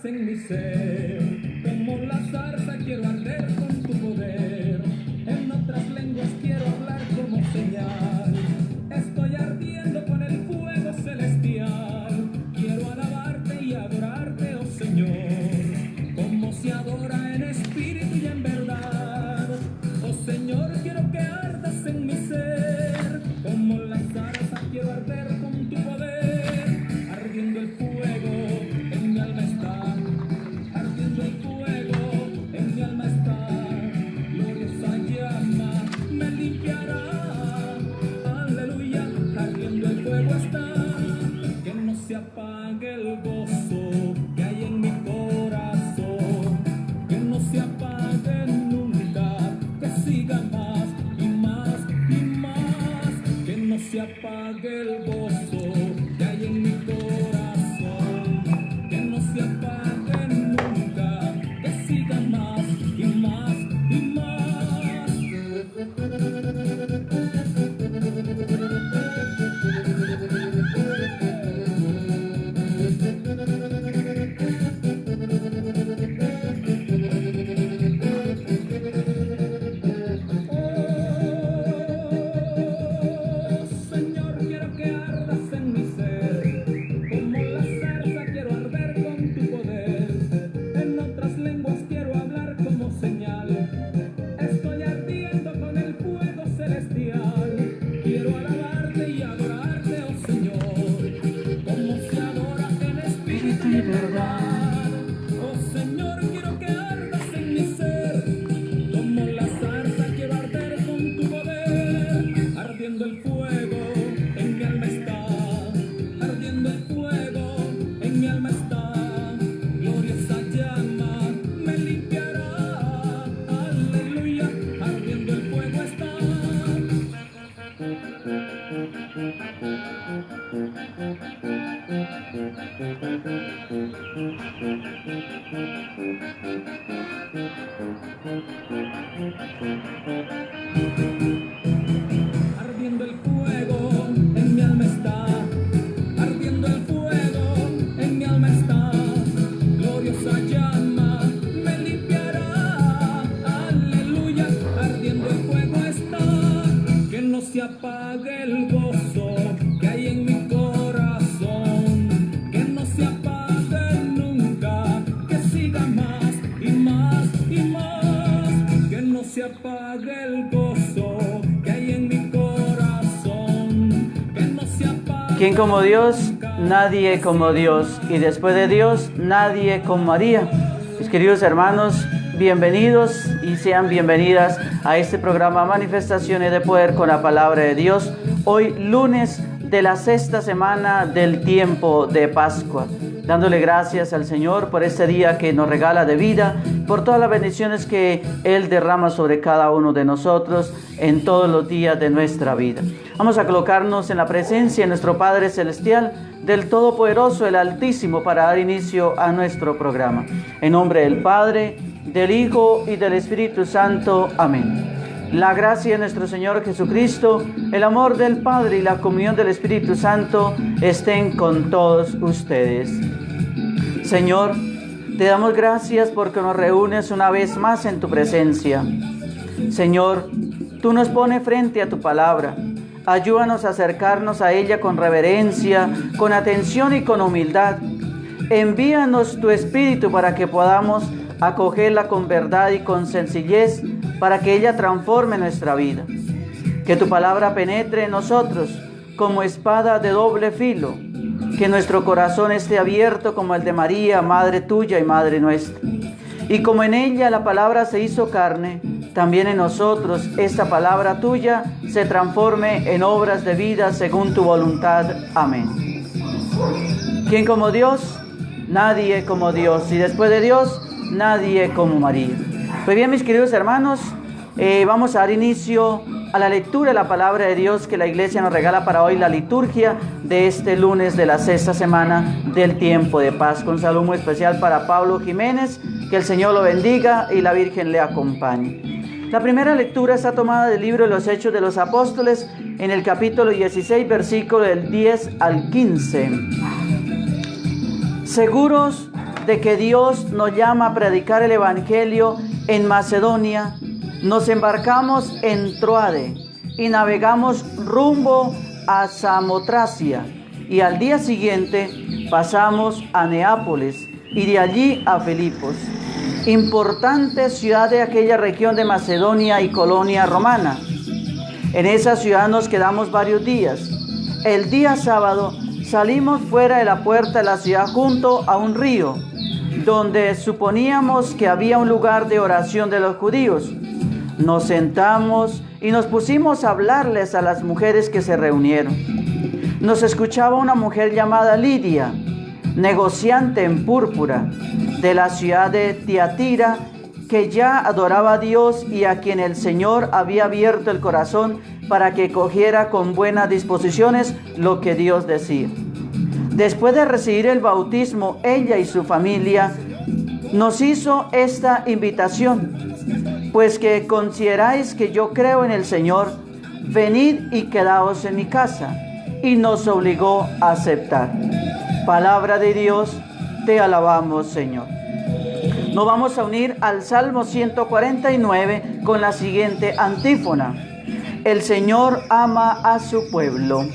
en mi ser, como la zarza quiero arder con tu poder, en otras lenguas quiero hablar como señal, estoy ardiendo con el fuego celestial, quiero alabarte y adorarte, oh Señor, como se adora en espíritu y en verdad, oh Señor, quiero que ardas en mi ser, como la zarza quiero arder con tu poder, ardiendo el fuego, en mi alma está, ardiendo el fuego, en mi alma está, gloriosa llama, me limpiará, aleluya, ardiendo el fuego está, que no se apague el gozo que hay en mi corazón, que no se apague nunca, que siga más y más y más, que no se apague el gozo que hay en mi corazón, que no se apague nunca, que siga más y más y más. Señor, quiero que ardas en mi ser, como la zarza quiero arder con tu poder, en otras lenguas quiero hablar como señal, estoy ardiendo con el fuego celestial, quiero alabarte y adorarte, oh Señor, como se adora en espíritu y verdad, oh Señor, quiero que ardas en mi ser, como la zarza quiero arder con tu poder, ardiendo el fuego, en mi alma está, ardiendo el fuego, en mi alma está, gloriosa llama, me limpiará, aleluya, ardiendo el fuego está. Ardiendo el fuego, en mi alma está, ardiendo el fuego, en mi alma está, gloriosa llama, me limpiará, aleluya, ardiendo el fuego está, que no se apague el gozo que hay en mi corazón, que no se apague nunca, que siga más y más y más, que no se apague el gozo que hay en mi corazón, que no se apague. ¿Quién como Dios? Nadie como Dios. Y después de Dios, nadie como María. Mis queridos hermanos, bienvenidos y sean bienvenidas a este programa Manifestaciones de Poder con la Palabra de Dios. Hoy lunes de la sexta semana del tiempo de Pascua, dándole gracias al Señor por este día que nos regala de vida, por todas las bendiciones que Él derrama sobre cada uno de nosotros en todos los días de nuestra vida. Vamos a colocarnos en la presencia de nuestro Padre Celestial, del Todopoderoso, el Altísimo, para dar inicio a nuestro programa. En nombre del Padre, del Hijo y del Espíritu Santo. Amén. La gracia de nuestro Señor Jesucristo, el amor del Padre y la comunión del Espíritu Santo estén con todos ustedes. Señor, te damos gracias porque nos reúnes una vez más en tu presencia. Señor, tú nos pones frente a tu palabra. Ayúdanos a acercarnos a ella con reverencia, con atención y con humildad. Envíanos tu Espíritu para que podamos acogerla con verdad y con sencillez, para que ella transforme nuestra vida. Que tu palabra penetre en nosotros como espada de doble filo. Que nuestro corazón esté abierto como el de María, Madre tuya y Madre nuestra. Y como en ella la palabra se hizo carne, también en nosotros esta palabra tuya se transforme en obras de vida según tu voluntad. Amén. ¿Quién como Dios? Nadie como Dios. Y después de Dios, nadie como María. Pues bien, mis queridos hermanos, vamos a dar inicio a la lectura de la palabra de Dios que la iglesia nos regala para hoy, la liturgia de este lunes de la sexta semana del tiempo de Pascua. Un saludo muy especial para Pablo Jiménez, que el Señor lo bendiga y la Virgen le acompañe. La primera lectura está tomada del libro de los Hechos de los Apóstoles, en el capítulo 16, versículo del 10 al 15. Seguros de que Dios nos llama a predicar el Evangelio en Macedonia, nos embarcamos en Troade y navegamos rumbo a Samotracia, y al día siguiente pasamos a Neápolis y de allí a Filipos, importante ciudad de aquella región de Macedonia y colonia romana. En esa ciudad nos quedamos varios días. El día sábado salimos fuera de la puerta de la ciudad junto a un río, donde suponíamos que había un lugar de oración de los judíos. Nos sentamos y nos pusimos a hablarles a las mujeres que se reunieron. Nos escuchaba una mujer llamada Lidia, negociante en púrpura, de la ciudad de Tiatira, que ya adoraba a Dios y a quien el Señor había abierto el corazón para que cogiera con buenas disposiciones lo que Dios decía. Después de recibir el bautismo, ella y su familia nos hizo esta invitación: pues que consideráis que yo creo en el Señor, venid y quedaos en mi casa. Y nos obligó a aceptar. Palabra de Dios, te alabamos, Señor. Nos vamos a unir al Salmo 149 con la siguiente antífona: el Señor ama a su pueblo.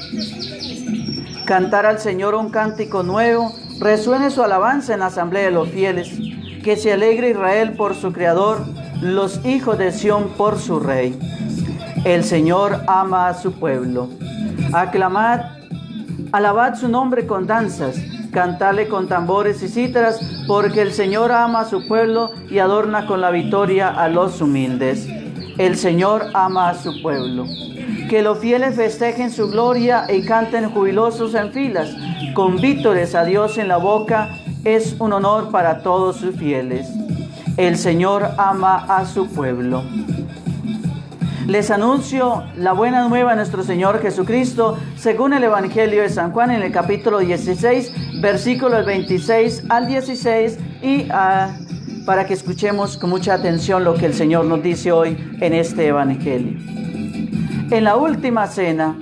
Cantar al Señor un cántico nuevo, resuene su alabanza en la asamblea de los fieles. Que se alegre Israel por su Creador, los hijos de Sión por su Rey. El Señor ama a su pueblo. Aclamad, alabad su nombre con danzas, cantadle con tambores y cítaras, porque el Señor ama a su pueblo y adorna con la victoria a los humildes. El Señor ama a su pueblo. Que los fieles festejen su gloria y canten jubilosos en filas, con vítores a Dios en la boca, es un honor para todos sus fieles. El Señor ama a su pueblo. Les anuncio la buena nueva de nuestro Señor Jesucristo, según el Evangelio de San Juan, en el capítulo 16, versículos 26 al 16, y para que escuchemos con mucha atención lo que el Señor nos dice hoy en este Evangelio. En la última cena,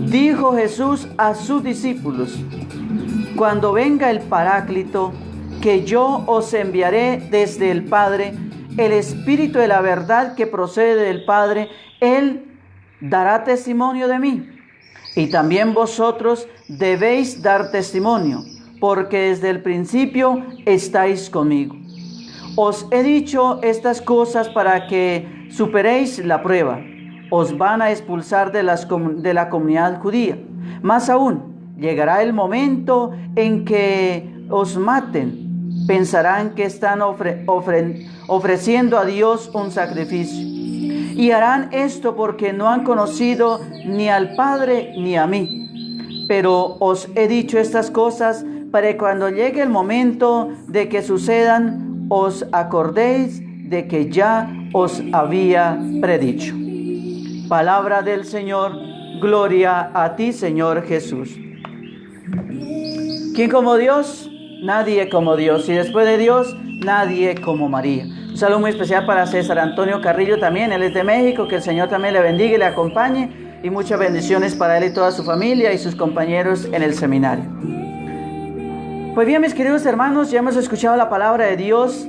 dijo Jesús a sus discípulos: cuando venga el Paráclito, que yo os enviaré desde el Padre, el Espíritu de la verdad que procede del Padre, Él dará testimonio de mí. Y también vosotros debéis dar testimonio, porque desde el principio estáis conmigo. Os he dicho estas cosas para que superéis la prueba. Os van a expulsar de la comunidad judía. Más aún, llegará el momento en que os maten. Pensarán que están ofreciendo a Dios un sacrificio. Y harán esto porque no han conocido ni al Padre ni a mí. Pero os he dicho estas cosas para que cuando llegue el momento de que sucedan, os acordéis de que ya os había predicho. Palabra del Señor. Gloria a ti, Señor Jesús. ¿Quién como Dios? Nadie como Dios. Y después de Dios, nadie como María. Un saludo muy especial para César Antonio Carrillo también. Él es de México. Que el Señor también le bendiga y le acompañe. Y muchas bendiciones para él y toda su familia y sus compañeros en el seminario. Pues bien, mis queridos hermanos, ya hemos escuchado la palabra de Dios,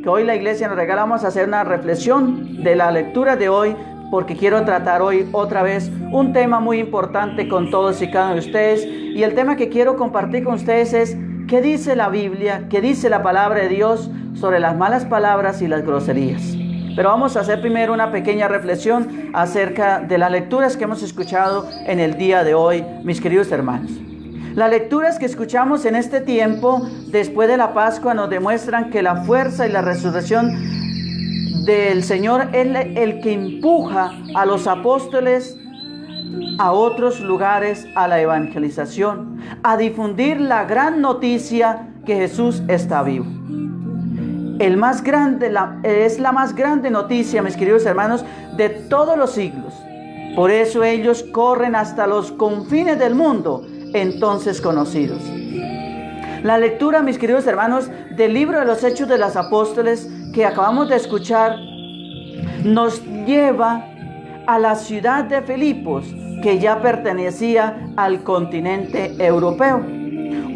que hoy la iglesia nos regala. Vamos a hacer una reflexión de la lectura de hoy, porque quiero tratar hoy otra vez un tema muy importante con todos y cada uno de ustedes. Y el tema que quiero compartir con ustedes es: ¿qué dice la Biblia, qué dice la palabra de Dios sobre las malas palabras y las groserías? Pero vamos a hacer primero una pequeña reflexión acerca de las lecturas que hemos escuchado en el día de hoy, mis queridos hermanos. Las lecturas que escuchamos en este tiempo, después de la Pascua, nos demuestran que la fuerza y la resurrección del Señor es el que empuja a los apóstoles a otros lugares, a la evangelización, a difundir la gran noticia que Jesús está vivo. Es la más grande noticia, mis queridos hermanos, de todos los siglos. Por eso ellos corren hasta los confines del mundo, entonces conocidos. La lectura, mis queridos hermanos, del libro de los Hechos de los Apóstoles que acabamos de escuchar, nos lleva a la ciudad de Filipos, que ya pertenecía al continente europeo.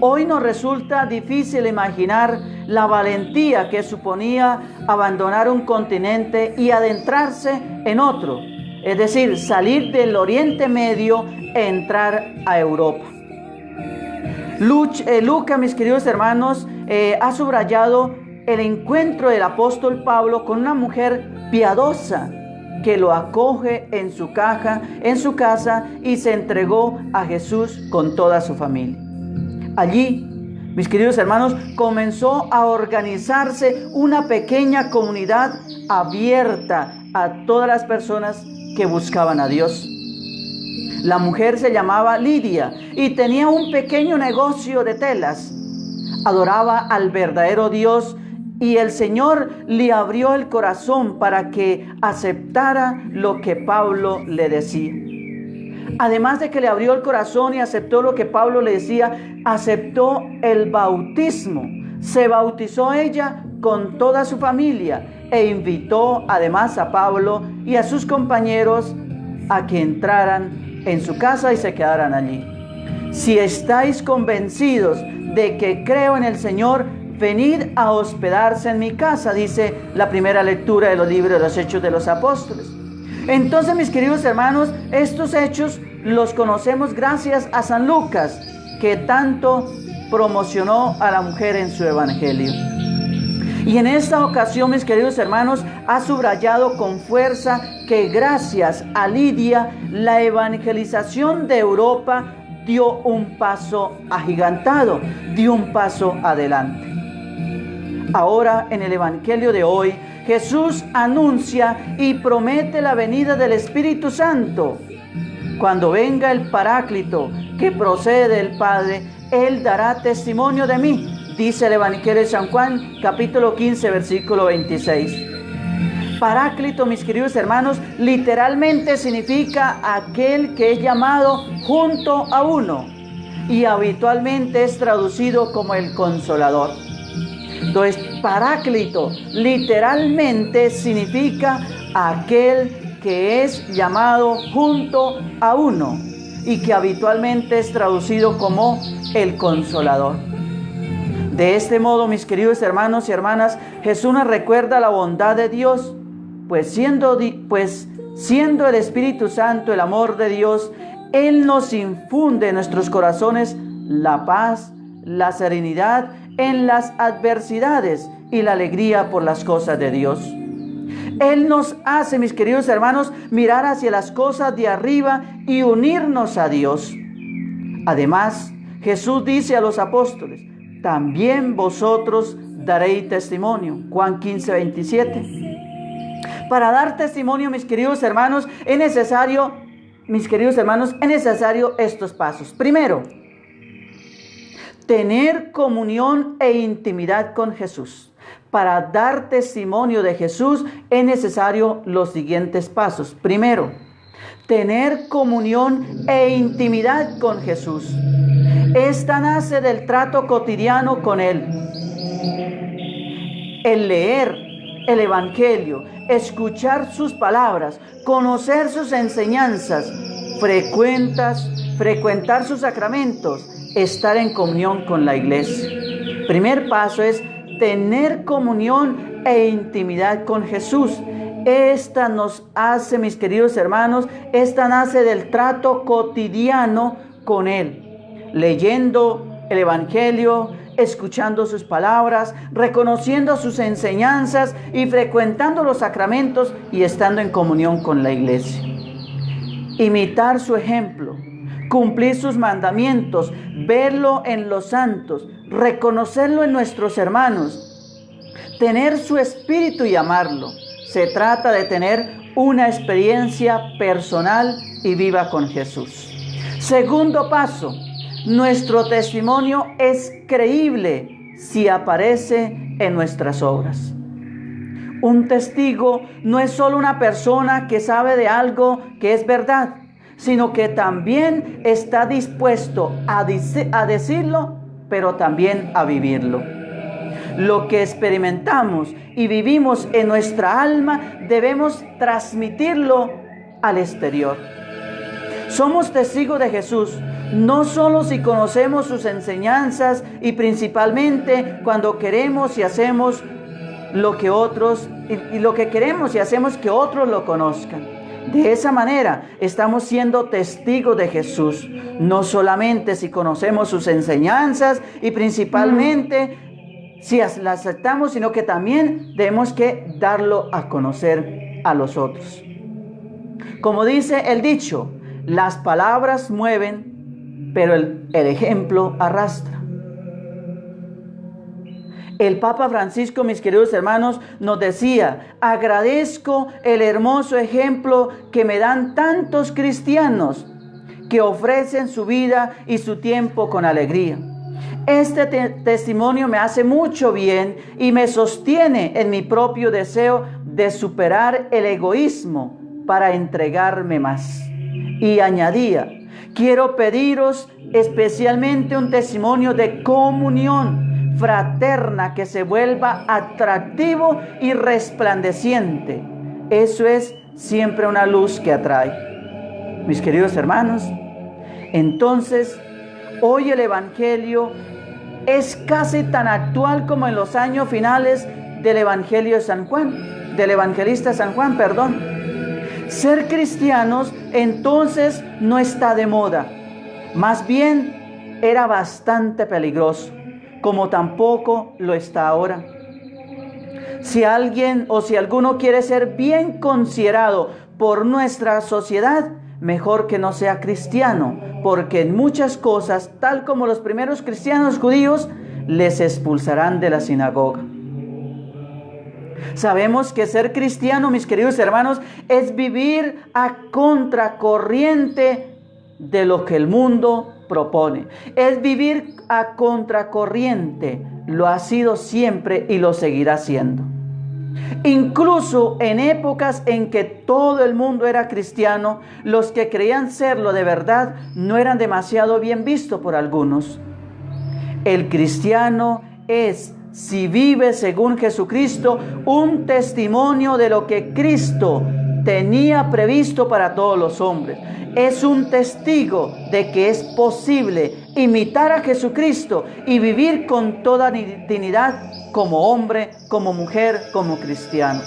Hoy nos resulta difícil imaginar la valentía que suponía abandonar un continente y adentrarse en otro, es decir, salir del Oriente Medio e entrar a Europa. Lucas, mis queridos hermanos, ha subrayado el encuentro del apóstol Pablo con una mujer piadosa que lo acoge en su casa y se entregó a Jesús con toda su familia. Allí, mis queridos hermanos, comenzó a organizarse una pequeña comunidad abierta a todas las personas que buscaban a Dios. La mujer se llamaba Lidia y tenía un pequeño negocio de telas. Adoraba al verdadero Dios y el Señor le abrió el corazón para que aceptara lo que Pablo le decía. Además de que le abrió el corazón y aceptó lo que Pablo le decía, aceptó el bautismo. Se bautizó ella con toda su familia e invitó además a Pablo y a sus compañeros a que entraran en su casa y se quedaran allí. Si estáis convencidos de que creo en el Señor, venid a hospedarse en mi casa, dice la primera lectura de los libros de los Hechos de los Apóstoles. Entonces, mis queridos hermanos, estos hechos los conocemos gracias a San Lucas, que tanto promocionó a la mujer en su evangelio. Y en esta ocasión, mis queridos hermanos, ha subrayado con fuerza que gracias a Lidia, la evangelización de Europa dio un paso agigantado, dio un paso adelante. Ahora, en el evangelio de hoy, Jesús anuncia y promete la venida del Espíritu Santo. Cuando venga el Paráclito que procede del Padre, Él dará testimonio de mí, dice el Evangelio de San Juan, capítulo 15, versículo 26. Paráclito, mis queridos hermanos, literalmente significa aquel que es llamado junto a uno y habitualmente es traducido como el Consolador. Entonces, Paráclito literalmente significa aquel que es llamado junto a uno y que habitualmente es traducido como el Consolador. De este modo, mis queridos hermanos y hermanas, Jesús nos recuerda la bondad de Dios, pues siendo el Espíritu Santo el amor de Dios, Él nos infunde en nuestros corazones la paz, la serenidad en las adversidades y la alegría por las cosas de Dios. Él nos hace, mis queridos hermanos, mirar hacia las cosas de arriba y unirnos a Dios. Además, Jesús dice a los apóstoles: también vosotros daréis testimonio. Juan 15, 27. Para dar testimonio, mis queridos hermanos, es necesario estos pasos. Primero, tener comunión e intimidad con Jesús. Para dar testimonio de Jesús es necesario los siguientes pasos. Primero, tener comunión e intimidad con Jesús. Esta nace del trato cotidiano con Él. El leer el Evangelio, escuchar sus palabras, conocer sus enseñanzas, frecuentar sus sacramentos, estar en comunión con la iglesia. Primer paso es tener comunión e intimidad con Jesús. Esta nos hace, mis queridos hermanos, esta nace del trato cotidiano con Él, leyendo el Evangelio, escuchando sus palabras, reconociendo sus enseñanzas y frecuentando los sacramentos y estando en comunión con la iglesia. Imitar su ejemplo, cumplir sus mandamientos, verlo en los santos, reconocerlo en nuestros hermanos, tener su espíritu y amarlo. Se trata de tener una experiencia personal y viva con Jesús. Segundo paso, nuestro testimonio es creíble si aparece en nuestras obras. Un testigo no es solo una persona que sabe de algo que es verdad, sino que también está dispuesto a decirlo, pero también a vivirlo. Lo que experimentamos y vivimos en nuestra alma debemos transmitirlo al exterior. Somos testigos de Jesús No solo si conocemos sus enseñanzas y principalmente cuando queremos y hacemos lo que otros y lo que queremos y hacemos que otros lo conozcan. De esa manera estamos siendo testigos de Jesús, no solamente si conocemos sus enseñanzas y principalmente si las aceptamos, sino que también tenemos que darlo a conocer a los otros. Como dice el dicho, las palabras mueven, pero el ejemplo arrastra. El Papa Francisco, mis queridos hermanos, nos decía: agradezco el hermoso ejemplo que me dan tantos cristianos que ofrecen su vida y su tiempo con alegría. Este testimonio me hace mucho bien y me sostiene en mi propio deseo de superar el egoísmo para entregarme más. Y añadía: quiero pediros especialmente un testimonio de comunión fraterna que se vuelva atractivo y resplandeciente. Eso es siempre una luz que atrae. Mis queridos hermanos, entonces, hoy el Evangelio es casi tan actual como en los años finales del Evangelio de San Juan, del evangelista San Juan, perdón. Ser cristianos entonces no está de moda, más bien era bastante peligroso, como tampoco lo está ahora. Si alguien o si alguno quiere ser bien considerado por nuestra sociedad, mejor que no sea cristiano, porque en muchas cosas, tal como los primeros cristianos judíos, les expulsarán de la sinagoga. Sabemos que ser cristiano, mis queridos hermanos, es vivir a contracorriente de lo que el mundo propone. Es vivir a contracorriente. Lo ha sido siempre y lo seguirá siendo. Incluso en épocas en que todo el mundo era cristiano, los que creían serlo de verdad no eran demasiado bien vistos por algunos. El cristiano es, si vive según Jesucristo, un testimonio de lo que Cristo tenía previsto para todos los hombres. Es un testigo de que es posible imitar a Jesucristo y vivir con toda dignidad como hombre, como mujer, como cristiano.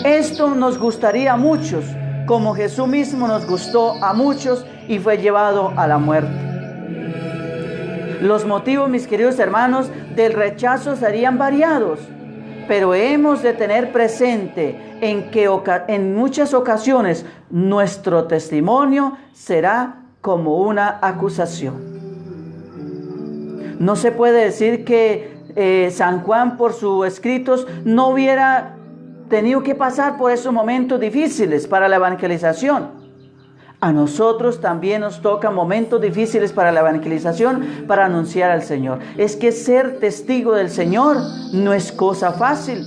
Esto nos gustaría a muchos, como Jesús mismo nos gustó a muchos y fue llevado a la muerte. Los motivos, mis queridos hermanos, del rechazo serían variados, pero hemos de tener presente en que en muchas ocasiones nuestro testimonio será como una acusación. No se puede decir que San Juan, por sus escritos, no hubiera tenido que pasar por esos momentos difíciles para la evangelización. A nosotros también nos tocan momentos difíciles para la evangelización, para anunciar al Señor. Es que ser testigo del Señor no es cosa fácil.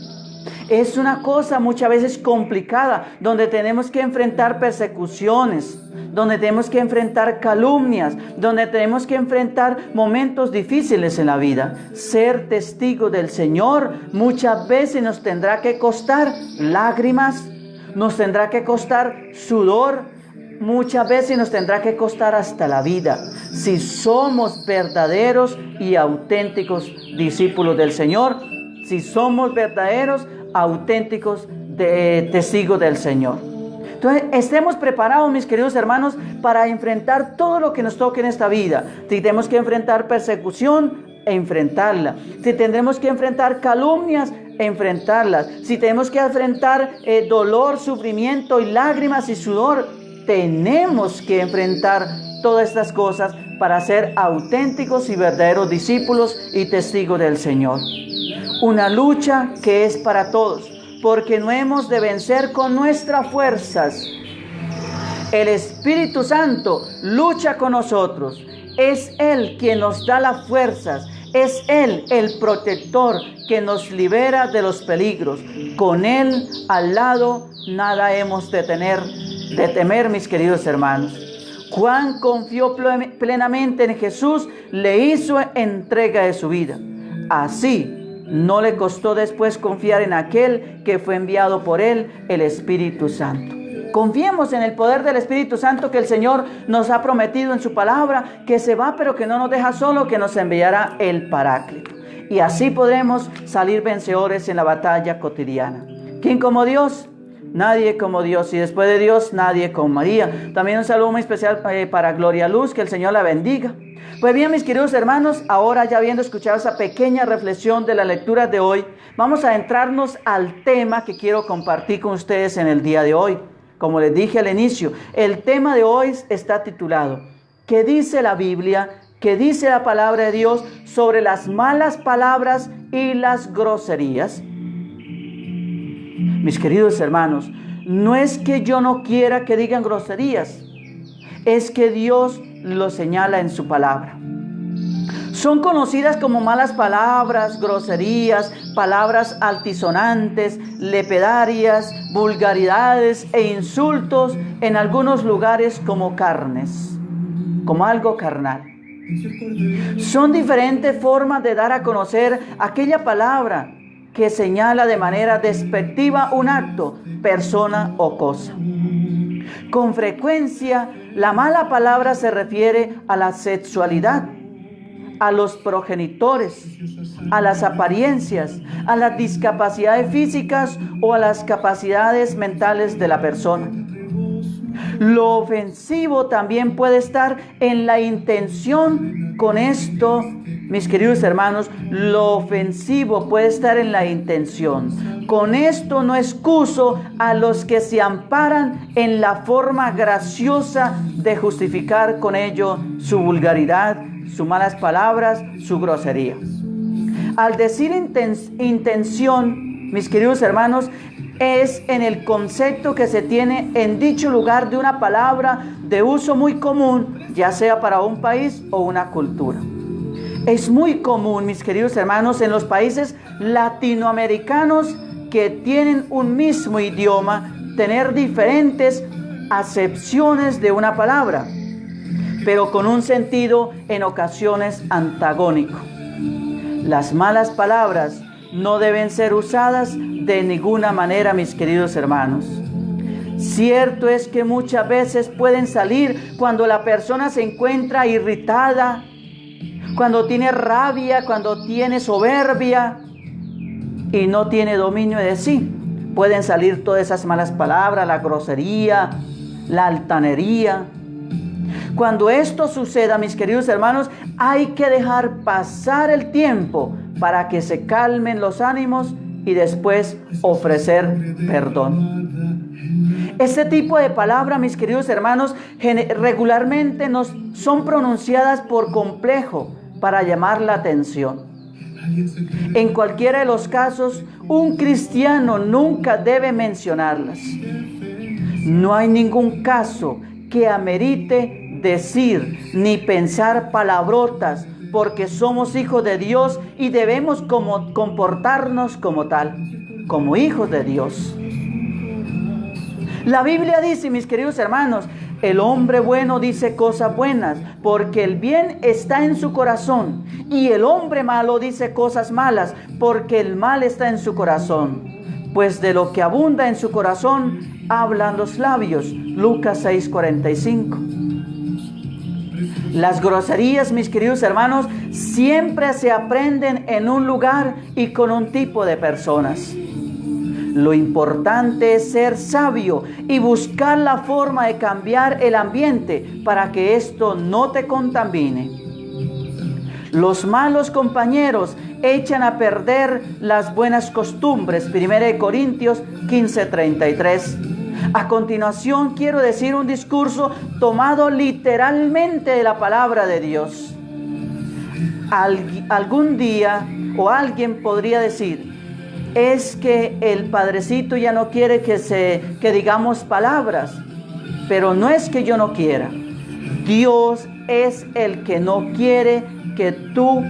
Es una cosa muchas veces complicada, donde tenemos que enfrentar persecuciones, donde tenemos que enfrentar calumnias, donde tenemos que enfrentar momentos difíciles en la vida. Ser testigo del Señor muchas veces nos tendrá que costar lágrimas, nos tendrá que costar sudor, muchas veces nos tendrá que costar hasta la vida, si somos verdaderos y auténticos discípulos del Señor, si somos verdaderos, auténticos testigos del Señor. Entonces, estemos preparados, mis queridos hermanos, para enfrentar todo lo que nos toque en esta vida. Si tenemos que enfrentar persecución, enfrentarla. Si tendremos que enfrentar calumnias, enfrentarlas. Si tenemos que enfrentar dolor, sufrimiento y lágrimas y sudor, tenemos que enfrentar todas estas cosas para ser auténticos y verdaderos discípulos y testigos del Señor. Una lucha que es para todos, porque no hemos de vencer con nuestras fuerzas. El Espíritu Santo lucha con nosotros. Es Él quien nos da las fuerzas. Es Él el protector que nos libera de los peligros. Con Él al lado nada hemos de temer, mis queridos hermanos. Juan confió plenamente en Jesús, le hizo entrega de su vida. Así, no le costó después confiar en aquel que fue enviado por él, el Espíritu Santo. Confiemos en el poder del Espíritu Santo que el Señor nos ha prometido en su palabra, que se va pero que no nos deja solo, que nos enviará el Paráclito. Y así podremos salir vencedores en la batalla cotidiana. ¿Quién como Dios? Nadie como Dios. Y después de Dios, nadie como María. También un saludo muy especial para Gloria Luz, que el Señor la bendiga. Pues bien, mis queridos hermanos, ahora ya habiendo escuchado esa pequeña reflexión de la lectura de hoy, vamos a entrarnos al tema que quiero compartir con ustedes en el día de hoy. Como les dije al inicio, el tema de hoy está titulado ¿qué dice la Biblia? ¿Qué dice la palabra de Dios sobre las malas palabras y las groserías? Mis queridos hermanos, no es que yo no quiera que digan groserías, es que Dios lo señala en su palabra. Son conocidas como malas palabras, groserías, palabras altisonantes, lepedarias, vulgaridades e insultos en algunos lugares como carnes, como algo carnal. Son diferentes formas de dar a conocer aquella palabra que señala de manera despectiva un acto, persona o cosa. Con frecuencia, la mala palabra se refiere a la sexualidad, a los progenitores, a las apariencias, a las discapacidades físicas o a las capacidades mentales de la persona. Lo ofensivo también puede estar en la intención. Con esto, mis queridos hermanos, lo ofensivo puede estar en la intención. Con esto no excuso a los que se amparan en la forma graciosa de justificar con ello su vulgaridad, sus malas palabras, su grosería. Al decir intención, mis queridos hermanos, es en el concepto que se tiene en dicho lugar de una palabra de uso muy común, ya sea para un país o una cultura. Es muy común, mis queridos hermanos, en los países latinoamericanos que tienen un mismo idioma, tener diferentes acepciones de una palabra, pero con un sentido en ocasiones antagónico. Las malas palabras no deben ser usadas de ninguna manera, mis queridos hermanos. Cierto es que muchas veces pueden salir cuando la persona se encuentra irritada, cuando tiene rabia, cuando tiene soberbia y no tiene dominio de sí. Pueden salir todas esas malas palabras, la grosería, la altanería. Cuando esto suceda, mis queridos hermanos, hay que dejar pasar el tiempo para que se calmen los ánimos y después ofrecer perdón. Este tipo de palabras, mis queridos hermanos, regularmente nos son pronunciadas por complejo para llamar la atención. En cualquiera de los casos, un cristiano nunca debe mencionarlas. No hay ningún caso que amerite decir ni pensar palabrotas, porque somos hijos de Dios y debemos comportarnos como tal, como hijos de Dios. La Biblia dice, mis queridos hermanos, el hombre bueno dice cosas buenas, porque el bien está en su corazón, y el hombre malo dice cosas malas, porque el mal está en su corazón. Pues de lo que abunda en su corazón, hablan los labios. Lucas 6:45. Las groserías, mis queridos hermanos, siempre se aprenden en un lugar y con un tipo de personas. Lo importante es ser sabio y buscar la forma de cambiar el ambiente para que esto no te contamine. Los malos compañeros echan a perder las buenas costumbres. 1 Corintios 15:33. A continuación quiero decir un discurso tomado literalmente de la palabra de Dios. Algún día o alguien podría decir, es que el Padrecito ya no quiere que digamos palabras, pero no es que yo no quiera. Dios es el que no quiere que tú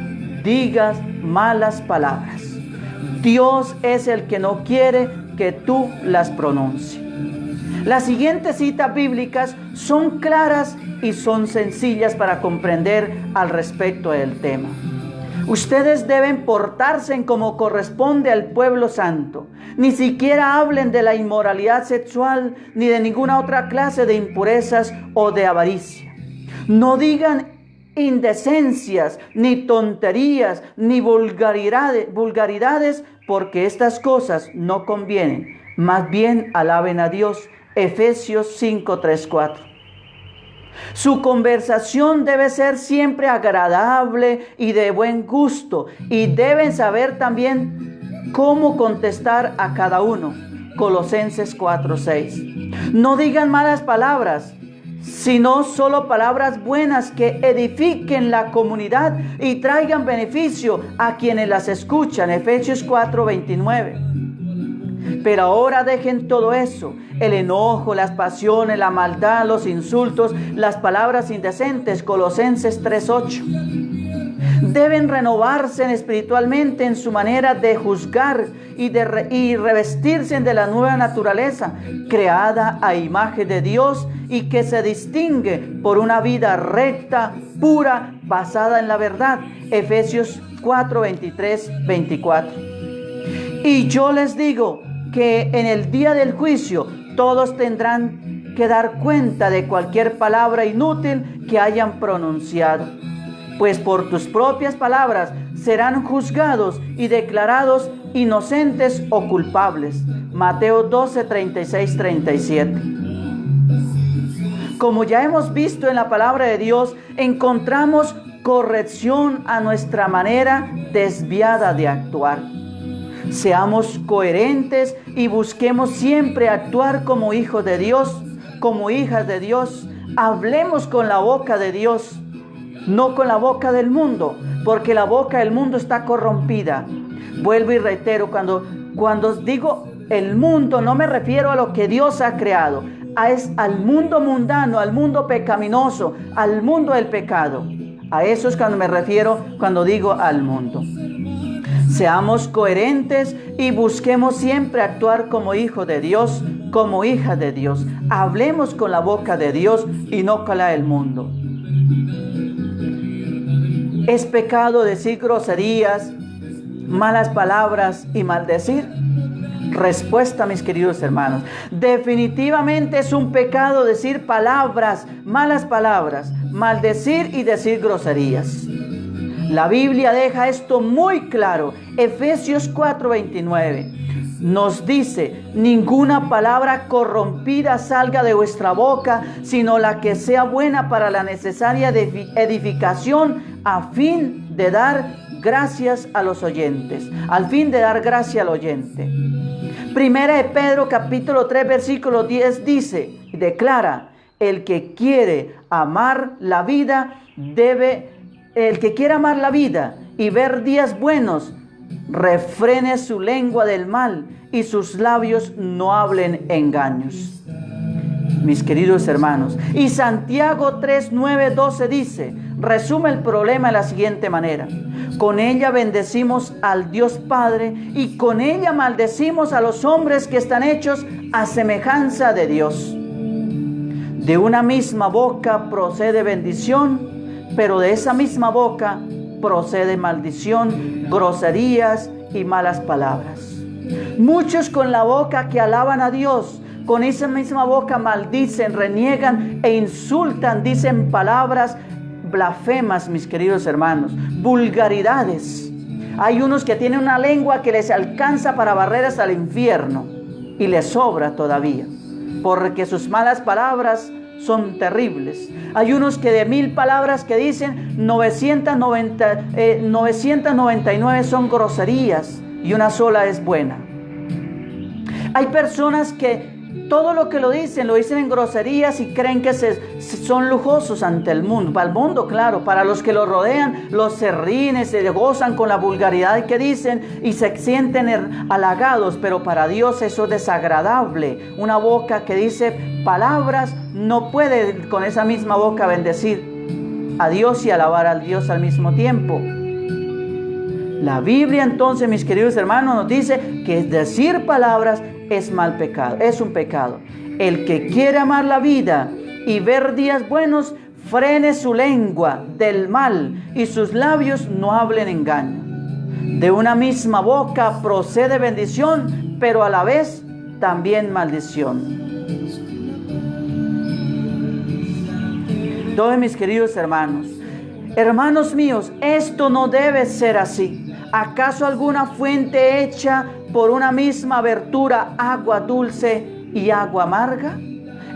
digas malas palabras. Dios es el que no quiere que tú las pronuncies. Las siguientes citas bíblicas son claras y son sencillas para comprender al respecto del tema. Ustedes deben portarse como corresponde al pueblo santo. Ni siquiera hablen de la inmoralidad sexual ni de ninguna otra clase de impurezas o de avaricia. No digan indecencias, ni tonterías, ni vulgaridades, porque estas cosas no convienen. Más bien alaben a Dios. Efesios 5, 3, 4. Su conversación debe ser siempre agradable y de buen gusto, y deben saber también cómo contestar a cada uno. Colosenses 4, 6. No digan malas palabras, sino solo palabras buenas que edifiquen la comunidad y traigan beneficio a quienes las escuchan. Efesios 4, 29. Pero ahora dejen todo eso: el enojo, las pasiones, la maldad, los insultos, las palabras indecentes. Colosenses 3:8. Deben renovarse espiritualmente en su manera de juzgar y revestirse de la nueva naturaleza, creada a imagen de Dios y que se distingue por una vida recta, pura, basada en la verdad. Efesios 4, 23, 24. Y yo les digo que en el día del juicio todos tendrán que dar cuenta de cualquier palabra inútil que hayan pronunciado, pues por tus propias palabras serán juzgados y declarados inocentes o culpables. Mateo 12, 36, 37. Como ya hemos visto en la palabra de Dios, encontramos corrección a nuestra manera desviada de actuar. Seamos coherentes y busquemos siempre actuar como hijos de Dios, como hijas de Dios. Hablemos con la boca de Dios, no con la boca del mundo, porque la boca del mundo está corrompida. Vuelvo y reitero, cuando digo el mundo, no me refiero a lo que Dios ha creado, es al mundo mundano, al mundo pecaminoso, al mundo del pecado. A eso es cuando me refiero cuando digo al mundo. Seamos coherentes y busquemos siempre actuar como hijos de Dios, como hijas de Dios. Hablemos con la boca de Dios y no con la del mundo. ¿Es pecado decir groserías, malas palabras y maldecir? Respuesta, mis queridos hermanos: definitivamente es un pecado decir palabras, malas palabras, maldecir y decir groserías. La Biblia deja esto muy claro. Efesios 4:29 nos dice: ninguna palabra corrompida salga de vuestra boca, sino la que sea buena para la necesaria edificación, a fin de dar gracias a los oyentes. Al fin de dar gracia al oyente. Primera de Pedro capítulo 3 versículo 10 dice y declara: el que quiere amar la vida y ver días buenos, refrene su lengua del mal y sus labios no hablen engaños. Mis queridos hermanos, y Santiago 3, 9, 12 dice, resume el problema de la siguiente manera: con ella bendecimos al Dios Padre y con ella maldecimos a los hombres que están hechos a semejanza de Dios. De una misma boca procede bendición, pero de esa misma boca procede maldición, groserías y malas palabras. Muchos con la boca que alaban a Dios, con esa misma boca maldicen, reniegan e insultan, dicen palabras blasfemas, mis queridos hermanos, vulgaridades. Hay unos que tienen una lengua que les alcanza para barrer hasta el infierno y les sobra todavía, porque sus malas palabras son terribles. Hay unos que de 1000 palabras que dicen, 999 son groserías y una sola es buena. Hay personas que todo lo que lo dicen en groserías y creen que son lujosos ante el mundo. Para el mundo, claro, para los que lo rodean, se ríen, se gozan con la vulgaridad que dicen y se sienten halagados, pero para Dios eso es desagradable. Una boca que dice palabras no puede con esa misma boca bendecir a Dios y alabar a Dios al mismo tiempo. La Biblia entonces, mis queridos hermanos, nos dice que decir palabras es mal pecado, es un pecado. El que quiere amar la vida y ver días buenos, frene su lengua del mal y sus labios no hablen engaño. De una misma boca procede bendición, pero a la vez también maldición. Entonces, mis queridos hermanos, hermanos míos, esto no debe ser así. ¿Acaso alguna fuente hecha por una misma abertura, agua dulce y agua amarga?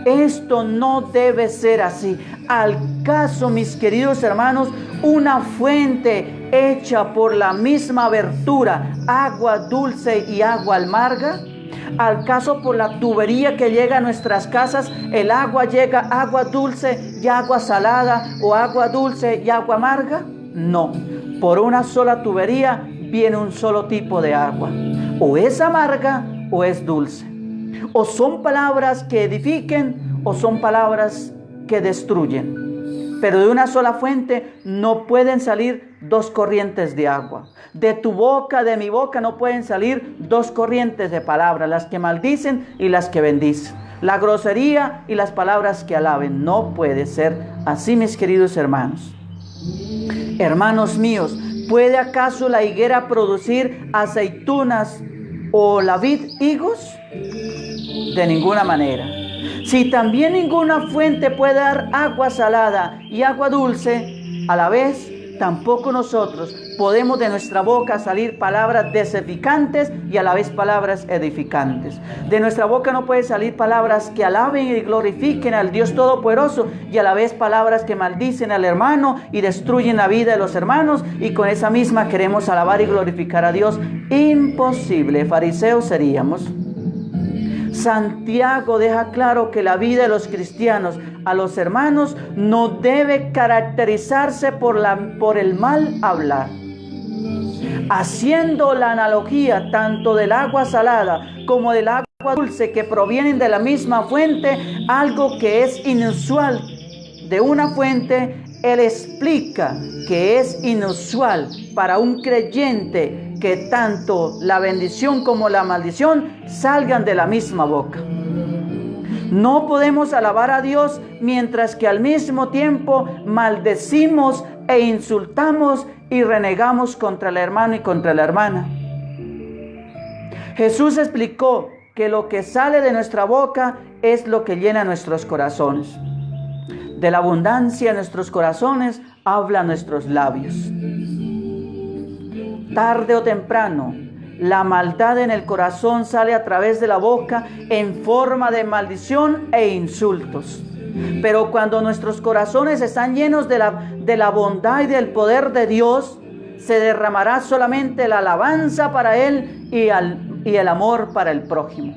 Esto no debe ser así. ¿Al caso, mis queridos hermanos, una fuente hecha por la misma abertura, agua dulce y agua amarga? ¿Al caso por la tubería que llega a nuestras casas, el agua llega agua dulce y agua salada o agua dulce y agua amarga? No, por una sola tubería viene un solo tipo de agua. O es amarga o es dulce. O son palabras que edifiquen o son palabras que destruyen. Pero de una sola fuente no pueden salir dos corrientes de agua. De tu boca, de mi boca, no pueden salir dos corrientes de palabras, las que maldicen y las que bendicen. La grosería y las palabras que alaben. No puede ser así, mis queridos hermanos. Hermanos míos, ¿puede acaso la higuera producir aceitunas o la vid higos? De ninguna manera. Si también ninguna fuente puede dar agua salada y agua dulce, a la vez tampoco nosotros podemos de nuestra boca salir palabras desedificantes y a la vez palabras edificantes. De nuestra boca no puede salir palabras que alaben y glorifiquen al Dios Todopoderoso y a la vez palabras que maldicen al hermano y destruyen la vida de los hermanos, y con esa misma queremos alabar y glorificar a Dios. Imposible, fariseos seríamos. Santiago deja claro que la vida de los cristianos a los hermanos no debe caracterizarse por el mal hablar. Haciendo la analogía tanto del agua salada como del agua dulce que provienen de la misma fuente, algo que es inusual de una fuente, él explica que es inusual para un creyente que tanto la bendición como la maldición salgan de la misma boca. No podemos alabar a Dios mientras que al mismo tiempo maldecimos e insultamos y renegamos contra el hermano y contra la hermana. Jesús explicó que lo que sale de nuestra boca es lo que llena nuestros corazones. De la abundancia de nuestros corazones hablan nuestros labios. Tarde o temprano, la maldad en el corazón sale a través de la boca en forma de maldición e insultos. Pero cuando nuestros corazones están llenos de la bondad y del poder de Dios, se derramará solamente la alabanza para Él y el amor para el prójimo.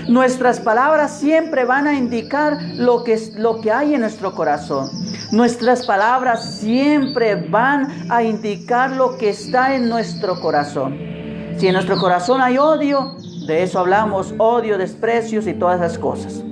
Nuestras palabras siempre van a indicar lo que hay en nuestro corazón. Nuestras palabras siempre van a indicar lo que está en nuestro corazón. Si en nuestro corazón hay odio, de eso hablamos, odio, desprecios y todas esas cosas.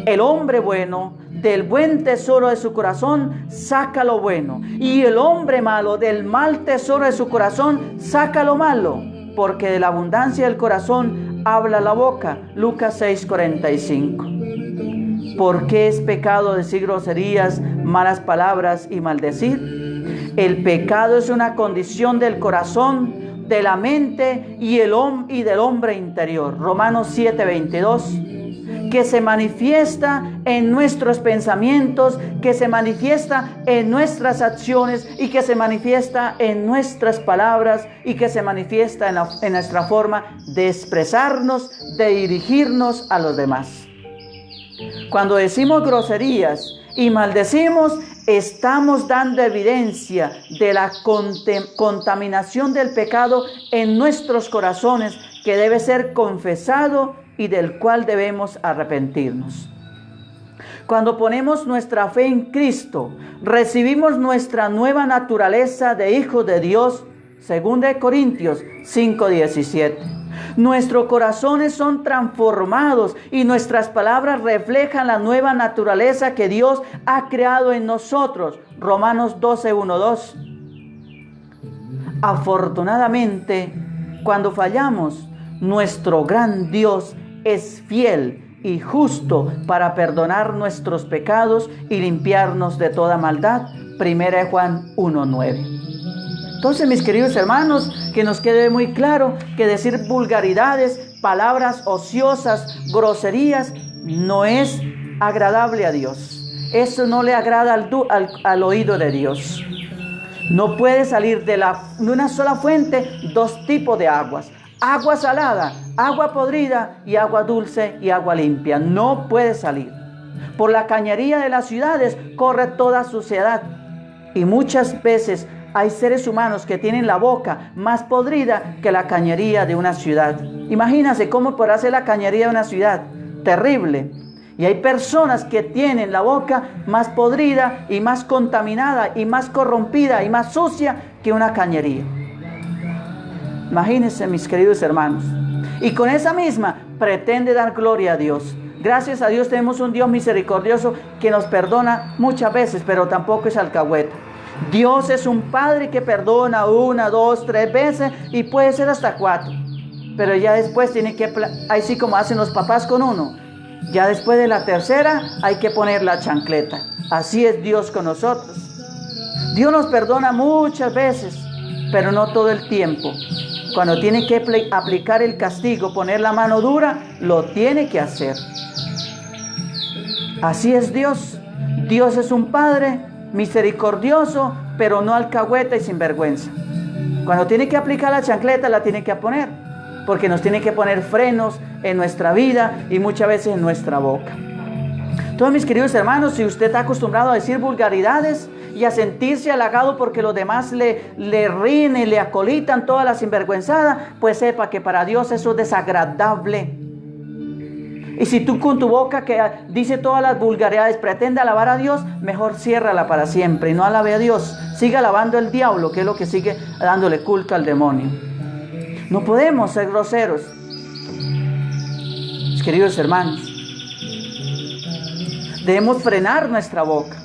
El hombre bueno, del buen tesoro de su corazón, saca lo bueno. Y el hombre malo, del mal tesoro de su corazón, saca lo malo. Porque de la abundancia del corazón habla la boca. Lucas 6:45. ¿Por qué es pecado decir groserías, malas palabras y maldecir? El pecado es una condición del corazón, de la mente y del hombre interior. Romanos 7:22. Que se manifiesta en nuestros pensamientos, que se manifiesta en nuestras acciones y que se manifiesta en nuestras palabras y que se manifiesta en nuestra forma de expresarnos, de dirigirnos a los demás. Cuando decimos groserías y maldecimos, estamos dando evidencia de la contaminación del pecado en nuestros corazones, que debe ser confesado y del cual debemos arrepentirnos. Cuando ponemos nuestra fe en Cristo, recibimos nuestra nueva naturaleza de hijos de Dios, 2 Corintios 5:17. Nuestros corazones son transformados y nuestras palabras reflejan la nueva naturaleza que Dios ha creado en nosotros, Romanos 12:1-2. Afortunadamente, cuando fallamos, nuestro gran Dios es fiel y justo para perdonar nuestros pecados y limpiarnos de toda maldad. 1 Juan 1:9. Entonces, mis queridos hermanos, que nos quede muy claro que decir vulgaridades, palabras ociosas, groserías, no es agradable a Dios. Eso no le agrada al oído de Dios. No puede salir de una sola fuente dos tipos de aguas. Agua salada, agua podrida y agua dulce y agua limpia. No puede salir. Por la cañería de las ciudades corre toda suciedad. Y muchas veces hay seres humanos que tienen la boca más podrida que la cañería de una ciudad. Imagínense cómo podrá ser la cañería de una ciudad. Terrible. Y hay personas que tienen la boca más podrida y más contaminada y más corrompida y más sucia que una cañería. Imagínense, mis queridos hermanos. Y con esa misma pretende dar gloria a Dios. Gracias a Dios tenemos un Dios misericordioso que nos perdona muchas veces, pero tampoco es alcahueta. Dios es un Padre que perdona 1, 2, 3 veces y puede ser hasta 4. Pero ya después tiene que, así como hacen los papás con uno, ya después de la tercera hay que poner la chancleta. Así es Dios con nosotros. Dios nos perdona muchas veces, pero no todo el tiempo. Cuando tiene que aplicar el castigo, poner la mano dura, lo tiene que hacer. Así es Dios. Dios es un Padre misericordioso, pero no alcahueta y sinvergüenza. Cuando tiene que aplicar la chancleta, la tiene que poner, porque nos tiene que poner frenos en nuestra vida y muchas veces en nuestra boca. Entonces, mis queridos hermanos, si usted está acostumbrado a decir vulgaridades y a sentirse halagado porque los demás le ríen y le acolitan toda la sinvergüenzada, pues sepa que para Dios eso es desagradable. Y si tú con tu boca que dice todas las vulgaridades pretende alabar a Dios, mejor ciérrala para siempre y no alabe a Dios. Siga alabando al diablo, que es lo que sigue dándole culto al demonio. No podemos ser groseros. Mis queridos hermanos, debemos frenar nuestra boca.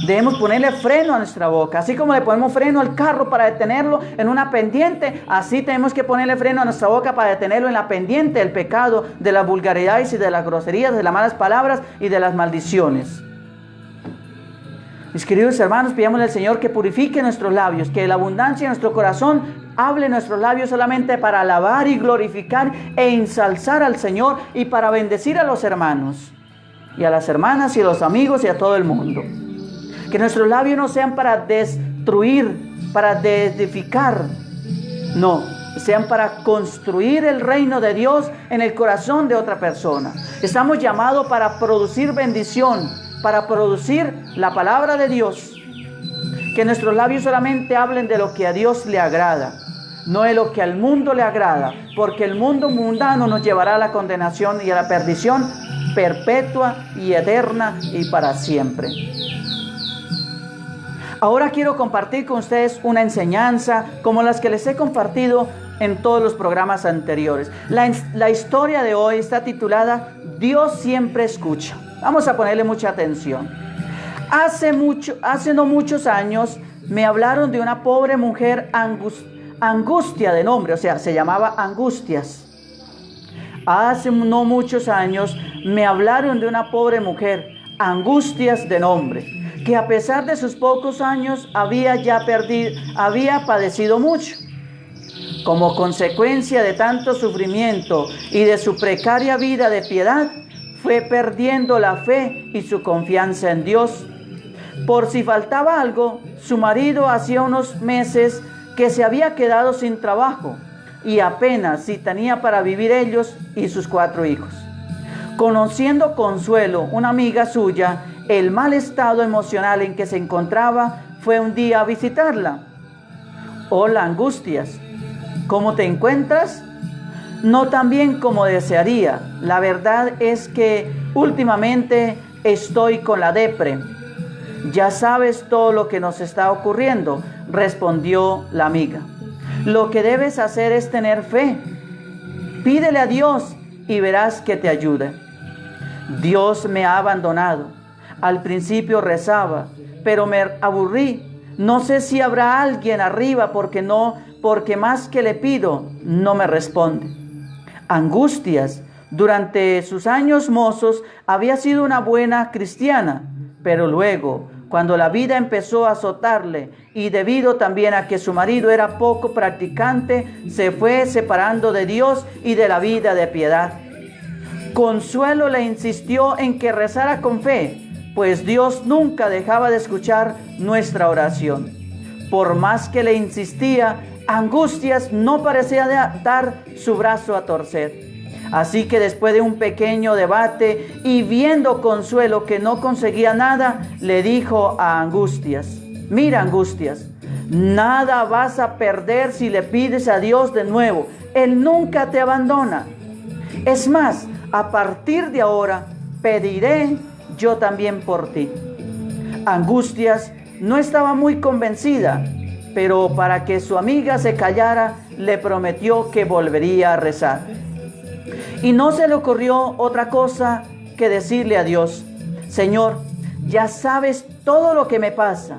Debemos ponerle freno a nuestra boca. Así como le ponemos freno al carro para detenerlo en una pendiente, así tenemos que ponerle freno a nuestra boca para detenerlo en la pendiente del pecado, de las vulgaridades y de las groserías, de las malas palabras y de las maldiciones. Mis queridos hermanos, pidámosle al Señor que purifique nuestros labios, que la abundancia de nuestro corazón hable nuestros labios solamente para alabar y glorificar e ensalzar al Señor y para bendecir a los hermanos y a las hermanas y a los amigos y a todo el mundo. Que nuestros labios no sean para destruir, para edificar, no, sean para construir el reino de Dios en el corazón de otra persona. Estamos llamados para producir bendición, para producir la palabra de Dios. Que nuestros labios solamente hablen de lo que a Dios le agrada, no de lo que al mundo le agrada, porque el mundo mundano nos llevará a la condenación y a la perdición perpetua y eterna y para siempre. Ahora quiero compartir con ustedes una enseñanza como las que les he compartido en todos los programas anteriores. La historia de hoy está titulada Dios siempre escucha. Vamos a ponerle mucha atención. Hace no muchos años me hablaron de una pobre mujer Angustia de nombre, o sea, se llamaba Angustias. Hace no muchos años me hablaron de una pobre mujer Angustias de nombre, que a pesar de sus pocos años había padecido mucho. Como consecuencia de tanto sufrimiento y de su precaria vida de piedad, fue perdiendo la fe y su confianza en Dios. Por si faltaba algo, su marido hacía unos meses que se había quedado sin trabajo y apenas si tenía para vivir ellos y sus 4 hijos. Conociendo Consuelo, una amiga suya, el mal estado emocional en que se encontraba, fue un día a visitarla. Hola, Angustias, ¿cómo te encuentras? No tan bien como desearía. La verdad es que últimamente estoy con la depre. Ya sabes todo lo que nos está ocurriendo, respondió la amiga. Lo que debes hacer es tener fe. Pídele a Dios y verás que te ayude. Dios me ha abandonado. Al principio rezaba, pero me aburrí. No sé si habrá alguien arriba porque más que le pido, no me responde. Angustias, Durante sus años mozos había sido una buena cristiana, pero luego, cuando la vida empezó a azotarle y debido también a que su marido era poco practicante, se fue separando de Dios y de la vida de piedad. Consuelo le insistió en que rezara con fe, pues Dios nunca dejaba de escuchar nuestra oración. Por más que le insistía, Angustias no parecía dar su brazo a torcer. Así que después de un pequeño debate y viendo Consuelo que no conseguía nada, le dijo a Angustias: mira, Angustias, nada vas a perder si le pides a Dios de nuevo. Él nunca te abandona. Es más, a partir de ahora pediré yo también por ti. Angustias no estaba muy convencida, pero para que su amiga se callara, le prometió que volvería a rezar. Y no se le ocurrió otra cosa que decirle a Dios: Señor, ya sabes todo lo que me pasa.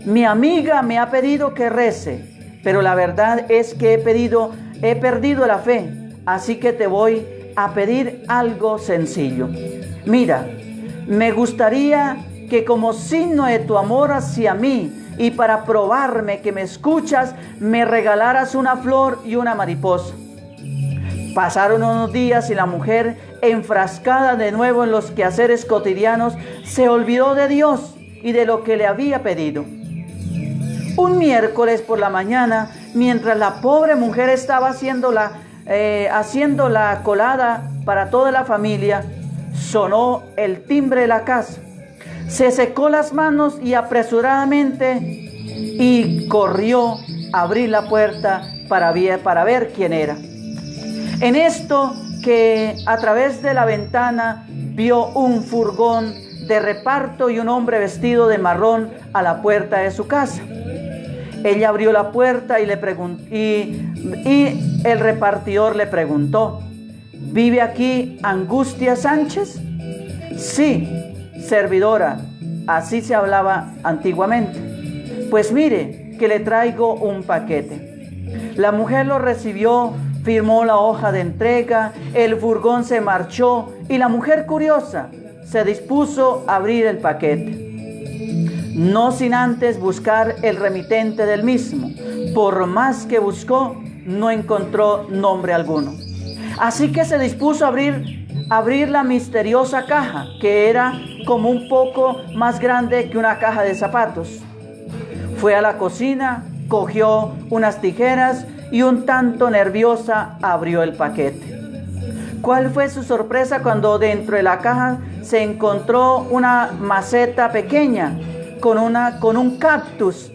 Mi amiga me ha pedido que rece, pero la verdad es que he perdido la fe, así que te voy a pedir algo sencillo. Mira, me gustaría que como signo de tu amor hacia mí y para probarme que me escuchas, me regalaras una flor y una mariposa. Pasaron unos días y la mujer, enfrascada de nuevo en los quehaceres cotidianos, se olvidó de Dios y de lo que le había pedido. Un miércoles por la mañana, mientras la pobre mujer estaba haciendo la colada para toda la familia, sonó el timbre de la casa. Se secó las manos y apresuradamente corrió a abrir la puerta para ver quién era. En esto que a través de la ventana vio un furgón de reparto y un hombre vestido de marrón a la puerta de su casa. Ella abrió la puerta y el repartidor le preguntó: ¿vive aquí Angustia Sánchez? Sí, servidora, así se hablaba antiguamente. Pues mire, que le traigo un paquete. La mujer lo recibió, firmó la hoja de entrega, el furgón se marchó y la mujer, curiosa, se dispuso a abrir el paquete, no sin antes buscar el remitente del mismo. Por más que buscó, no encontró nombre alguno. Así que se dispuso a abrir la misteriosa caja, que era como un poco más grande que una caja de zapatos. Fue a la cocina, cogió unas tijeras y un tanto nerviosa abrió el paquete. ¿Cuál fue su sorpresa cuando dentro de la caja se encontró una maceta pequeña con un cactus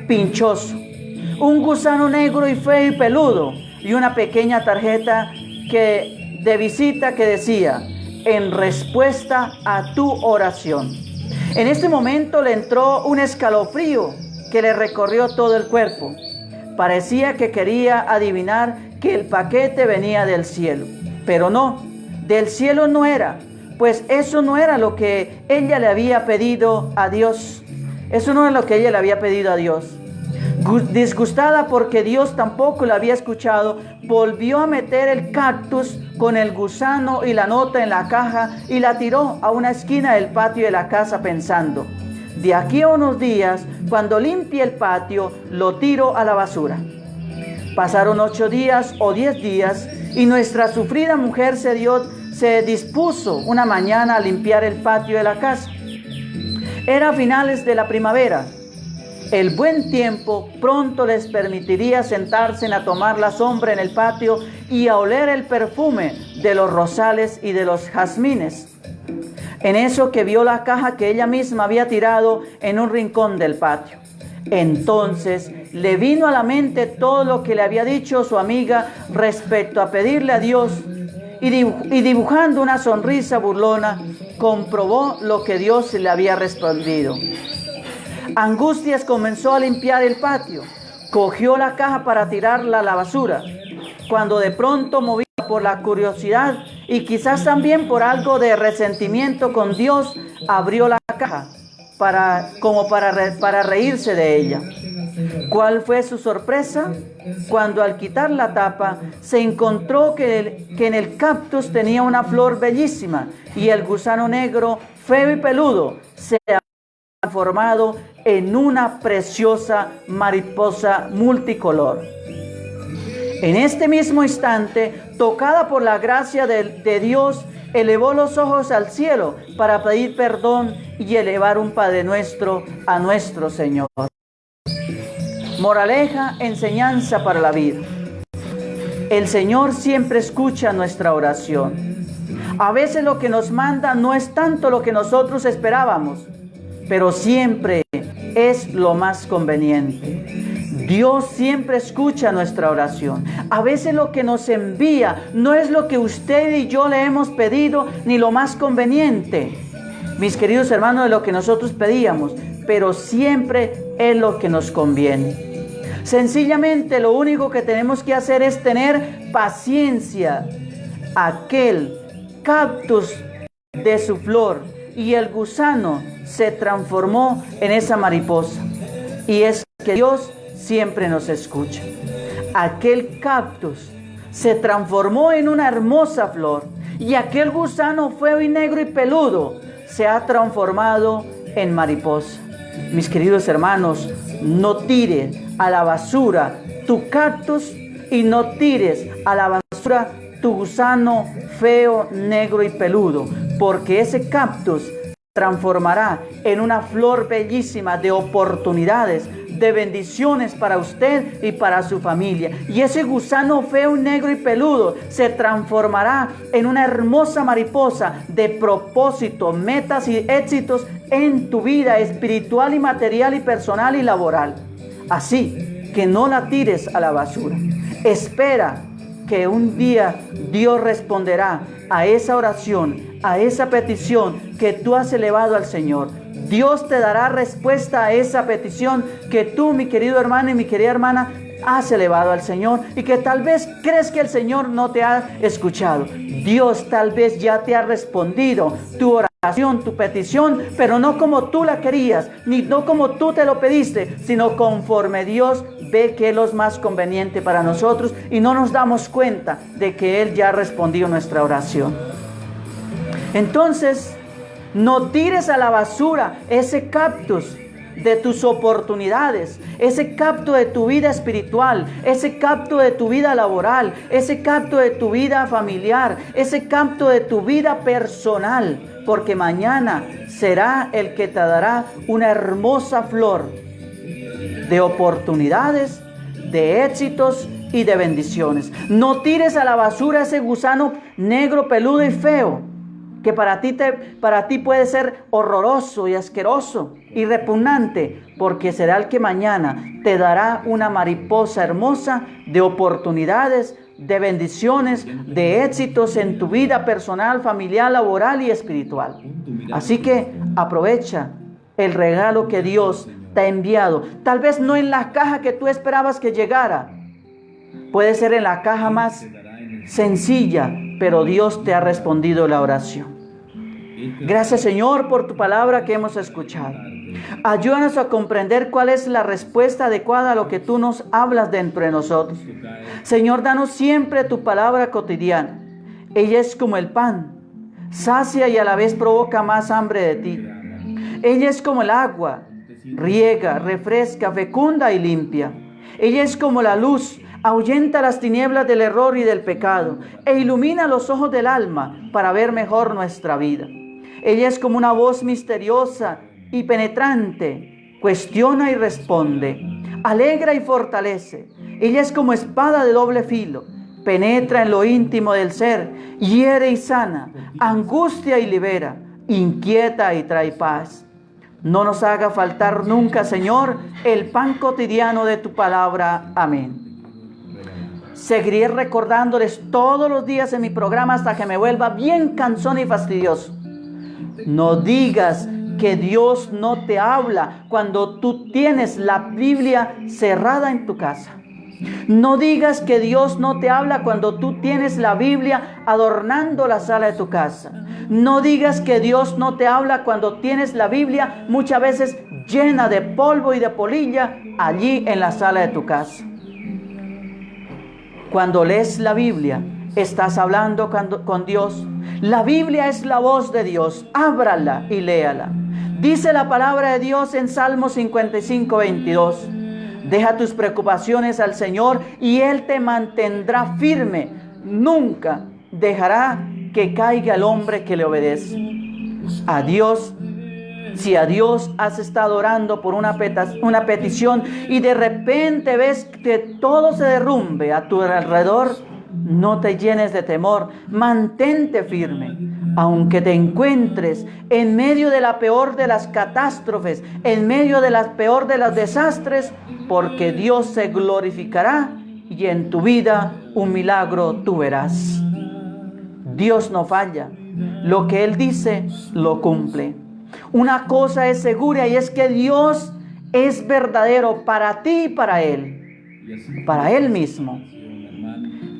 pinchoso, un gusano negro y feo y peludo y una pequeña tarjeta de visita que decía: en respuesta a tu oración. En este momento le entró un escalofrío que le recorrió todo el cuerpo. Parecía que quería adivinar que el paquete venía del cielo, pero no, del cielo no era, pues eso no era lo que ella le había pedido a Dios. Eso no es lo que ella le había pedido a Dios. Disgustada porque Dios tampoco la había escuchado, volvió a meter el cactus con el gusano y la nota en la caja y la tiró a una esquina del patio de la casa pensando: de aquí a unos días, cuando limpie el patio, lo tiro a la basura. Pasaron 8 días o 10 días y nuestra sufrida mujer se dispuso una mañana a limpiar el patio de la casa. Era a finales de la primavera. El buen tiempo pronto les permitiría sentarse a tomar la sombra en el patio y a oler el perfume de los rosales y de los jazmines. En eso que vio la caja que ella misma había tirado en un rincón del patio. Entonces le vino a la mente todo lo que le había dicho su amiga respecto a pedirle a Dios y dibujando una sonrisa burlona, comprobó lo que Dios le había respondido. Angustias comenzó a limpiar el patio, cogió la caja para tirarla a la basura, cuando de pronto, movida por la curiosidad y quizás también por algo de resentimiento con Dios, abrió la caja para reírse de ella. ¿Cuál fue su sorpresa? Cuando al quitar la tapa se encontró que en el cactus tenía una flor bellísima y el gusano negro, feo y peludo, se había transformado en una preciosa mariposa multicolor. En este mismo instante, tocada por la gracia de Dios, elevó los ojos al cielo para pedir perdón y elevar un Padre Nuestro a nuestro Señor. Moraleja, enseñanza para la vida. El Señor siempre escucha nuestra oración. A veces lo que nos manda no es tanto lo que nosotros esperábamos, pero siempre es lo más conveniente. Dios siempre escucha nuestra oración. A veces lo que nos envía no es lo que usted y yo le hemos pedido ni lo más conveniente, mis queridos hermanos, de lo que nosotros pedíamos, pero siempre es lo que nos conviene. Sencillamente lo único que tenemos que hacer es tener paciencia. Aquel cactus de su flor y el gusano se transformó en esa mariposa. Y es que Dios siempre nos escucha. Aquel cactus se transformó en una hermosa flor y aquel gusano feo y negro y peludo se ha transformado en mariposa. Mis queridos hermanos, no tires a la basura tu cactus y no tires a la basura tu gusano feo, negro y peludo, porque ese cactus transformará en una flor bellísima de oportunidades, de bendiciones para usted y para su familia. Y ese gusano feo, negro y peludo se transformará en una hermosa mariposa de propósito, metas y éxitos en tu vida espiritual y material y personal y laboral. Así que no la tires a la basura. Espera que un día Dios responderá a esa oración, a esa petición que tú has elevado al Señor. Dios te dará respuesta a esa petición que tú, mi querido hermano y mi querida hermana, has elevado al Señor y que tal vez crees que el Señor no te ha escuchado. Dios tal vez ya te ha respondido tu oración, tu petición, pero no como tú la querías, ni no como tú te lo pediste, sino conforme Dios ve que es lo más conveniente para nosotros y no nos damos cuenta de que Él ya respondió nuestra oración. Entonces, no tires a la basura ese cactus de tus oportunidades, ese cactus de tu vida espiritual, ese cactus de tu vida laboral, ese cactus de tu vida familiar, ese cactus de tu vida personal, porque mañana será el que te dará una hermosa flor de oportunidades, de éxitos y de bendiciones. No tires a la basura ese gusano negro, peludo y feo, que para ti puede ser horroroso y asqueroso y repugnante, porque será el que mañana te dará una mariposa hermosa de oportunidades, de bendiciones, de éxitos en tu vida personal, familiar, laboral y espiritual. Así que aprovecha el regalo que Dios te ha enviado. Tal vez no en la caja que tú esperabas que llegara. Puede ser en la caja más sencilla, pero Dios te ha respondido la oración. Gracias, Señor, por tu palabra que hemos escuchado. Ayúdanos a comprender cuál es la respuesta adecuada a lo que tú nos hablas dentro de nosotros. Señor, danos siempre tu palabra cotidiana. Ella es como el pan, sacia y a la vez provoca más hambre de ti. Ella es como el agua, riega, refresca, fecunda y limpia. Ella es como la luz, ahuyenta las tinieblas del error y del pecado e ilumina los ojos del alma para ver mejor nuestra vida. Ella es como una voz misteriosa y penetrante, cuestiona y responde, alegra y fortalece. Ella es como espada de doble filo, penetra en lo íntimo del ser, hiere y sana, angustia y libera, inquieta y trae paz. No nos haga faltar nunca, Señor, el pan cotidiano de tu palabra. Amén. Seguiré recordándoles todos los días en mi programa hasta que me vuelva bien cansón y fastidioso. No digas que Dios no te habla cuando tú tienes la Biblia cerrada en tu casa. No digas que Dios no te habla cuando tú tienes la Biblia adornando la sala de tu casa. No digas que Dios no te habla cuando tienes la Biblia muchas veces llena de polvo y de polilla allí en la sala de tu casa. Cuando lees la Biblia, estás hablando con Dios. La Biblia es la voz de Dios. Ábrala y léala. Dice la palabra de Dios en Salmo 55, 22. Deja tus preocupaciones al Señor y Él te mantendrá firme. Nunca dejará que caiga el hombre que le obedece. A Dios, si a Dios has estado orando por una petición y de repente ves que todo se derrumbe a tu alrededor, no te llenes de temor, mantente firme. Aunque te encuentres en medio de la peor de las catástrofes, en medio de la peor de los desastres, porque Dios se glorificará y en tu vida un milagro tú verás. Dios no falla. Lo que Él dice, lo cumple. Una cosa es segura y es que Dios es verdadero para ti y para Él mismo.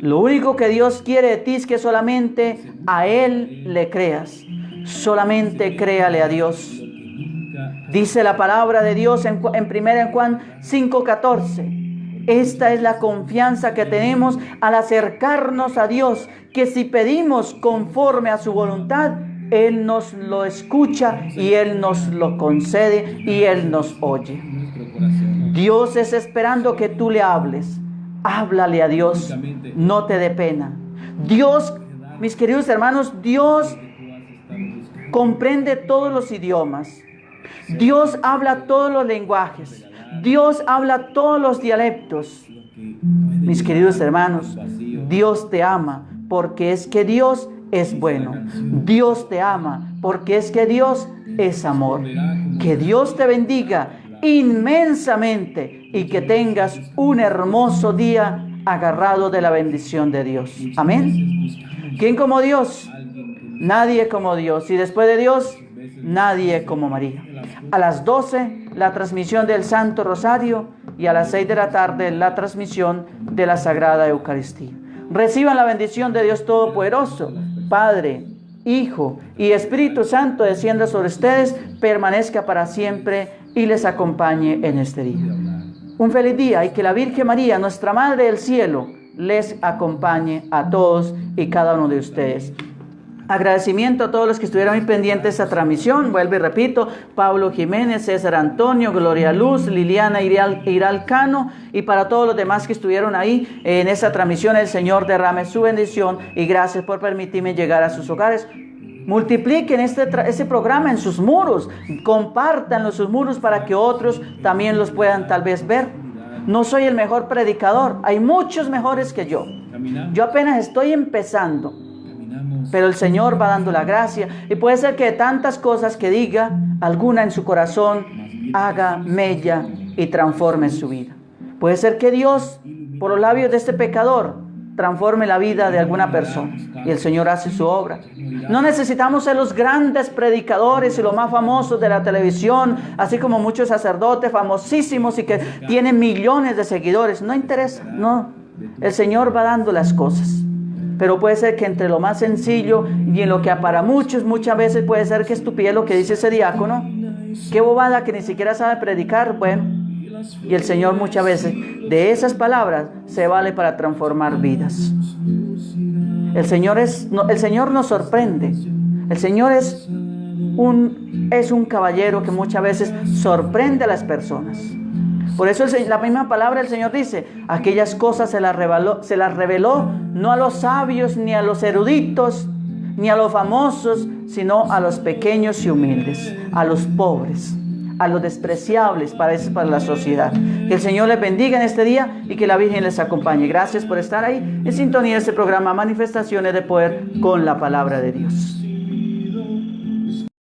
Lo único que Dios quiere de ti es que solamente a Él le creas. Solamente créale a Dios. Dice la palabra de Dios en 1 Juan 5:14. Esta es la confianza que tenemos al acercarnos a Dios, que si pedimos conforme a su voluntad, Él nos lo escucha y Él nos lo concede y Él nos oye. Dios es esperando que tú le hables. Háblale a Dios, no te dé pena. Dios, mis queridos hermanos, Dios comprende todos los idiomas. Dios habla todos los lenguajes. Dios habla todos los dialectos. Mis queridos hermanos, Dios te ama porque es que Dios es bueno. Dios te ama porque es que Dios es amor. Que Dios te bendiga inmensamente y que tengas un hermoso día agarrado de la bendición de Dios. Amén. ¿Quién como Dios? Nadie como Dios. Y después de Dios, nadie como María. A las 12, la transmisión del Santo Rosario y a las 6 de la tarde, la transmisión de la Sagrada Eucaristía. Reciban la bendición de Dios Todopoderoso, Padre, Hijo y Espíritu Santo, descienda sobre ustedes, permanezca para siempre y les acompañe en este día. Un feliz día y que la Virgen María, nuestra Madre del Cielo, les acompañe a todos y cada uno de ustedes. Agradecimiento a todos los que estuvieron muy pendientes de esta transmisión. Vuelvo y repito: Pablo Jiménez, César Antonio, Gloria Luz, Liliana Iral Cano, y para todos los demás que estuvieron ahí en esta transmisión, el Señor derrame su bendición y gracias por permitirme llegar a sus hogares. Multipliquen este programa en sus muros, compártanlo en sus muros para que otros también los puedan tal vez ver. No soy el mejor predicador, hay muchos mejores que yo. Yo apenas estoy empezando, pero el Señor va dando la gracia y puede ser que de tantas cosas que diga, alguna en su corazón haga mella y transforme su vida. Puede ser que Dios, por los labios de este pecador, transforme la vida de alguna persona y el Señor hace su obra. No necesitamos ser los grandes predicadores y los más famosos de la televisión, así como muchos sacerdotes famosísimos y que tienen millones de seguidores. No interesa, no. El Señor va dando las cosas. Pero puede ser que entre lo más sencillo y en lo que para muchos muchas veces puede ser que estupidez lo que dice ese diácono, qué bobada que ni siquiera sabe predicar, bueno. Y el Señor muchas veces de esas palabras se vale para transformar vidas. El Señor nos sorprende. El Señor es un caballero que muchas veces sorprende a las personas. Por eso la misma palabra del Señor dice: aquellas cosas se las reveló no a los sabios, ni a los eruditos, ni a los famosos, sino a los pequeños y humildes, a los pobres, a los despreciables para la sociedad. Que el Señor les bendiga en este día y que la Virgen les acompañe. Gracias por estar ahí en sintonía de este programa Manifestaciones de Poder con la Palabra de Dios.